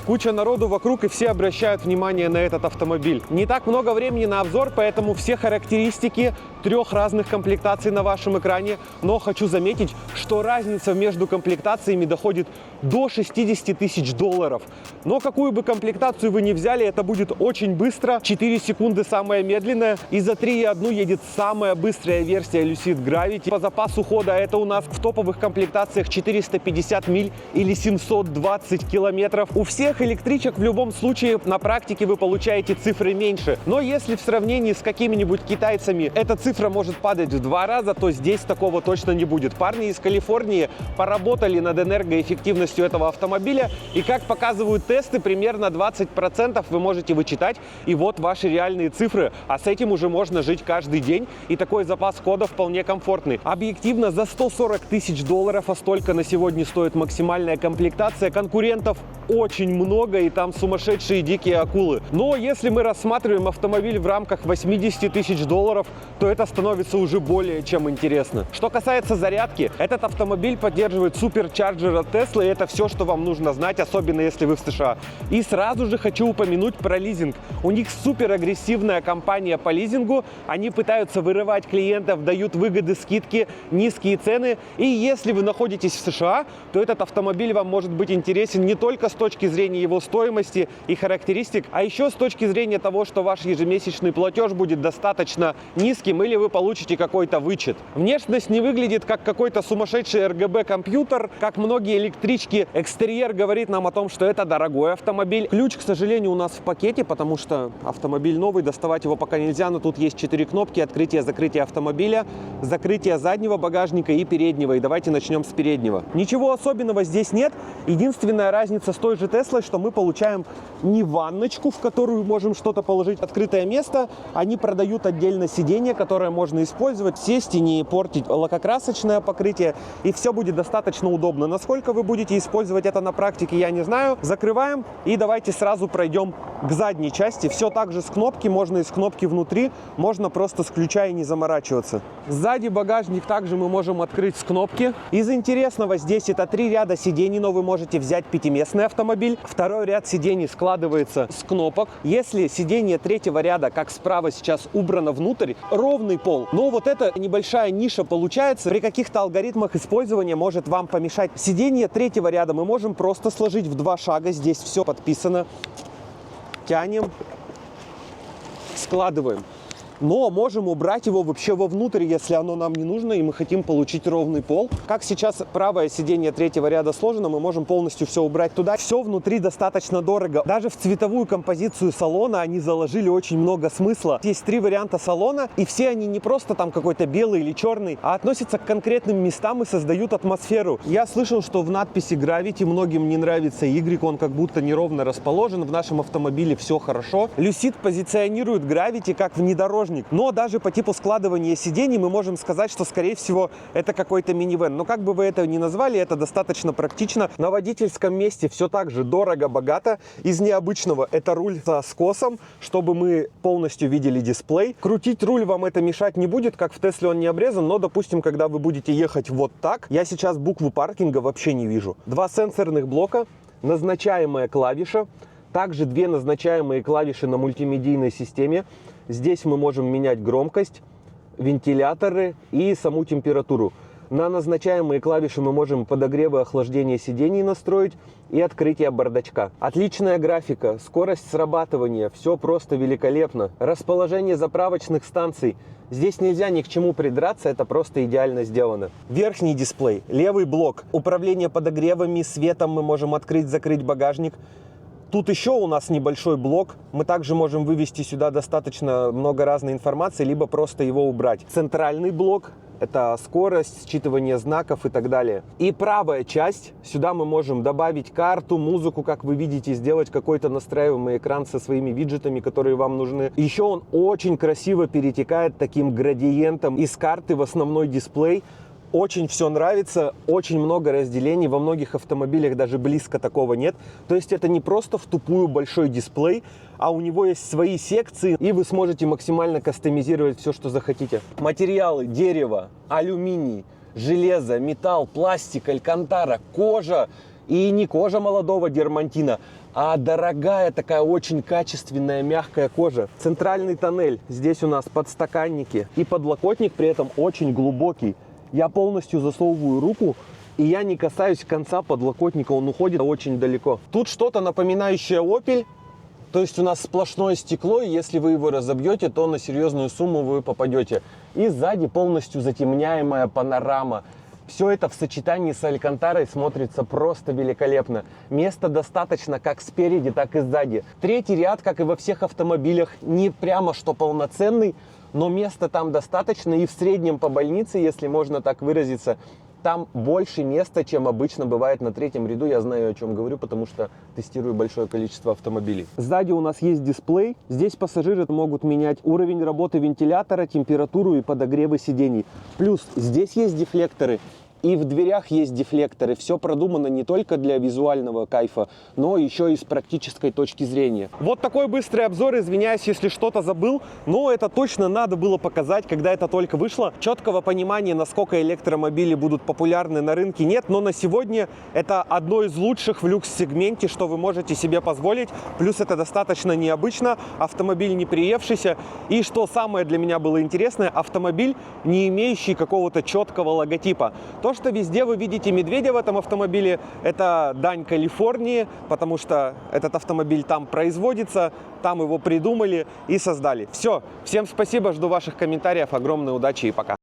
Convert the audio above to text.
Куча народу вокруг, и все обращают внимание на этот автомобиль. Не так много времени на обзор, поэтому все характеристики трех разных комплектаций на вашем экране. Но хочу заметить, что разница между комплектациями доходит до 60 тысяч долларов. Но какую бы комплектацию вы ни взяли, это будет очень быстро. 4 секунды самая медленная. И за 3,1 едет самая быстрая версия Lucid Gravity. По запасу хода это у нас в топовых комплектациях 450 миль или 720 километров. У всех электричек в любом случае на практике вы получаете цифры меньше. Но если в сравнении с какими-нибудь китайцами эта цифра может падать в 2 раза, то здесь такого точно не будет. Парни из Калифорнии поработали над энергоэффективностью этого автомобиля, и как показывают тесты, примерно 20% вы можете вычитать, и вот ваши реальные цифры. А с этим уже можно жить каждый день, и такой запас хода вполне комфортный. Объективно, за 140 тысяч долларов, а столько на сегодня стоит максимальная комплектация, конкурентов очень много, и там сумасшедшие дикие акулы. Но если мы рассматриваем автомобиль в рамках 80 тысяч долларов, то это становится уже более чем интересно. Что касается зарядки, этот автомобиль поддерживает суперчарджер от Tesla, и это все, что вам нужно знать, особенно если вы в США. И сразу же хочу упомянуть про лизинг. У них супер агрессивная компания по лизингу, они пытаются вырывать клиентов, дают выгоды, скидки, низкие цены. И если вы находитесь в США, то этот автомобиль вам может быть интересен не только с точки зрения его стоимости и характеристик, а еще с точки зрения того, что ваш ежемесячный платеж будет достаточно низким или вы получите какой-то вычет. Внешность не выглядит как какой-то сумасшедший RGB-компьютер, как многие электрички. Экстерьер говорит нам о том, что это дорогой автомобиль. Ключ, к сожалению, у нас в пакете, потому что автомобиль новый, доставать его пока нельзя, но тут есть 4 кнопки: открытие-закрытие автомобиля, закрытие заднего багажника и переднего. И давайте начнем с переднего. Ничего особенного здесь нет. Единственная разница с той же Теслой, что мы получаем не ванночку, в которую можем что-то положить, открытое место. Они продают отдельно сиденье, которое можно использовать, сесть и не портить лакокрасочное покрытие, и все будет достаточно удобно. Насколько вы будете использовать это на практике, я не знаю. Закрываем, и давайте сразу пройдем к задней части. Все так же с кнопки, можно из кнопки внутри, можно просто с ключа и не заморачиваться. Сзади багажник также мы можем открыть с кнопки. Из интересного здесь это 3 ряда сидений, но вы можете взять 5-местный автомобиль. Второй ряд сидений складывается с кнопок. Если сиденье 3-го ряда, как справа сейчас, убрано внутрь, ровный пол, но вот эта небольшая ниша получается, при каких-то алгоритмах использования может вам помешать. Сиденье 3-го ряда мы можем просто сложить в 2 шага, здесь все подписано. Тянем, складываем. Но можем убрать его вообще вовнутрь, если оно нам не нужно, и мы хотим получить ровный пол. Как сейчас правое сиденье 3-го ряда сложено, мы можем полностью все убрать туда. Все внутри достаточно дорого. Даже в цветовую композицию салона они заложили очень много смысла. Есть 3 варианта салона, и все они не просто там какой-то белый или черный, а относятся к конкретным местам и создают атмосферу. Я слышал, что в надписи Gravity многим не нравится Y, он как будто неровно расположен. В нашем автомобиле все хорошо. Lucid позиционирует Gravity как внедорожник. Но даже по типу складывания сидений мы можем сказать, что, скорее всего, это какой-то минивэн. Но как бы вы это ни назвали, это достаточно практично. На водительском месте все так же дорого-богато. Из необычного это руль со скосом, чтобы мы полностью видели дисплей. Крутить руль вам это мешать не будет, как в Тесле он не обрезан, но, допустим, когда вы будете ехать вот так, я сейчас букву паркинга вообще не вижу. 2 сенсорных блока, назначаемая клавиша, также 2 назначаемые клавиши на мультимедийной системе. Здесь мы можем менять громкость, вентиляторы и саму температуру. На назначаемые клавиши мы можем подогрев и охлаждение сидений настроить и открытие бардачка. Отличная графика, скорость срабатывания, все просто великолепно. Расположение заправочных станций. Здесь нельзя ни к чему придраться, это просто идеально сделано. Верхний дисплей, левый блок, управление подогревами, светом, мы можем открыть-закрыть багажник. Тут еще у нас небольшой блок. Мы также можем вывести сюда достаточно много разной информации, либо просто его убрать. Центральный блок – это скорость, считывание знаков и так далее. И правая часть. Сюда мы можем добавить карту, музыку, как вы видите, сделать какой-то настраиваемый экран со своими виджетами, которые вам нужны. Еще он очень красиво перетекает таким градиентом из карты в основной дисплей. Очень все нравится, очень много разделений, во многих автомобилях даже близко такого нет. То есть это не просто в тупую большой дисплей, а у него есть свои секции, и вы сможете максимально кастомизировать все, что захотите. Материалы: дерево, алюминий, железо, металл, пластик, алькантара, кожа. И не кожа молодого дермантина, а дорогая такая очень качественная мягкая кожа. Центральный тоннель. Здесь у нас подстаканники. И подлокотник при этом очень глубокий. Я полностью засовываю руку, и я не касаюсь конца подлокотника, он уходит очень далеко. Тут что-то напоминающее Opel. То есть у нас сплошное стекло, и если вы его разобьете, то на серьезную сумму вы попадете. И сзади полностью затемняемая панорама. Все это в сочетании с Алькантарой смотрится просто великолепно. Места достаточно как спереди, так и сзади. Третий ряд, как и во всех автомобилях, не прямо что полноценный, но места там достаточно. И в среднем по больнице, если можно так выразиться, там больше места, чем обычно бывает на третьем ряду. Я знаю, о чем говорю, потому что тестирую большое количество автомобилей. Сзади у нас есть дисплей. Здесь пассажиры могут менять уровень работы вентилятора, температуру и подогревы сидений. Плюс здесь есть дефлекторы. И в дверях есть дефлекторы. Все продумано не только для визуального кайфа, но еще и с практической точки зрения. Вот такой быстрый обзор. Извиняюсь, если что-то забыл, но это точно надо было показать, когда это только вышло. Четкого понимания, насколько электромобили будут популярны на рынке, нет. Но на сегодня это одно из лучших в люкс-сегменте, что вы можете себе позволить. Плюс это достаточно необычно. Автомобиль не приевшийся. И что самое для меня было интересное, автомобиль, не имеющий какого-то четкого логотипа. То, что везде вы видите медведя в этом автомобиле, это дань Калифорнии, потому что этот автомобиль там производится, там его придумали и создали. Все, всем спасибо, жду ваших комментариев, огромной удачи и пока.